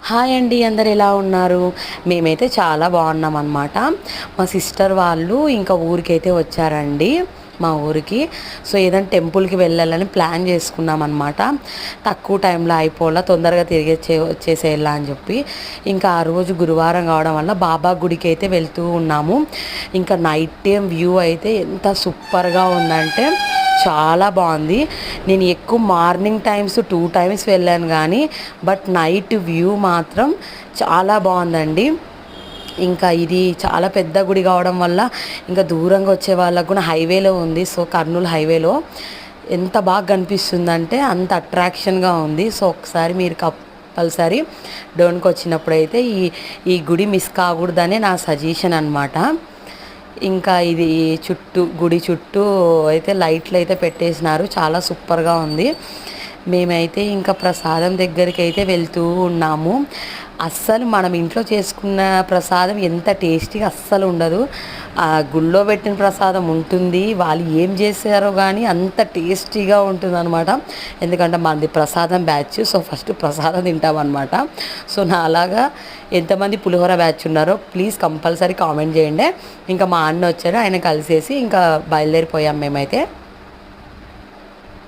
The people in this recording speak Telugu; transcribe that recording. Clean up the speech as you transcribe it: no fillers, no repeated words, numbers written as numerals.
హాయ్ అండి, అందరు ఎలా ఉన్నారు? మేమైతే చాలా బాగున్నాం అన్నమాట. మా సిస్టర్ వాళ్ళు ఇంకా ఊరికైతే వచ్చారండి, మా ఊరికి. సో ఏదైనా టెంపుల్కి వెళ్ళాలని ప్లాన్ చేసుకున్నాం అనమాట. తక్కువ టైంలో అయిపోలా, తొందరగా తిరిగి వచ్చేసేయాలా అని చెప్పి ఇంకా ఆ రోజు గురువారం కావడం వల్ల బాబా గుడికి అయితే వెళ్తూ ఉన్నాము. ఇంకా నైట్ టైం వ్యూ అయితే ఎంత సూపర్గా ఉందంటే చాలా బాగుంది. నేను ఎక్కువ మార్నింగ్ టైమ్స్ 2 టైమ్స్ వెళ్ళాను కానీ బట్ నైట్ వ్యూ మాత్రం చాలా బాగుందండి. ఇంకా ఇది చాలా పెద్ద గుడి కావడం వల్ల ఇంకా దూరంగా వచ్చే వాళ్ళకు కూడా హైవేలో ఉంది. సో కర్నూలు హైవేలో ఎంత బాగా కనిపిస్తుందంటే అంత అట్రాక్షన్గా ఉంది. సో ఒకసారి మీరు కంపల్సరీ డోన్కి వచ్చినప్పుడైతే ఈ గుడి మిస్ కాకూడదనే నా సజెషన్ అనమాట. ఇంకా ఇది గుడి చుట్టూ అయితే లైట్లు అయితే పెట్టేసినారు, చాలా సూపర్గా ఉంది. మేమైతే ఇంకా ప్రసాదం దగ్గరికి అయితే వెళ్తూ ఉన్నాము. అస్సలు మనం ఇంట్లో చేసుకున్న ప్రసాదం ఎంత టేస్టీగా అస్సలు ఉండదు. ఆ గుళ్ళో పెట్టిన ప్రసాదం ఉంటుంది, వాళ్ళు ఏం చేశారో కానీ అంత టేస్టీగా ఉంటుంది అనమాట. ఎందుకంటే మనది ప్రసాదం బ్యాచ్, సో ఫస్ట్ ప్రసాదం తింటామన్నమాట. సో నా అలాగా ఎంతమంది పులిహోర బ్యాచ్ ఉన్నారో ప్లీజ్ కంపల్సరీ కామెంట్ చేయండి. ఇంకా మా అన్న వచ్చారు, ఆయన కలిసేసి ఇంకా బయలుదేరిపోయాం మేమైతే.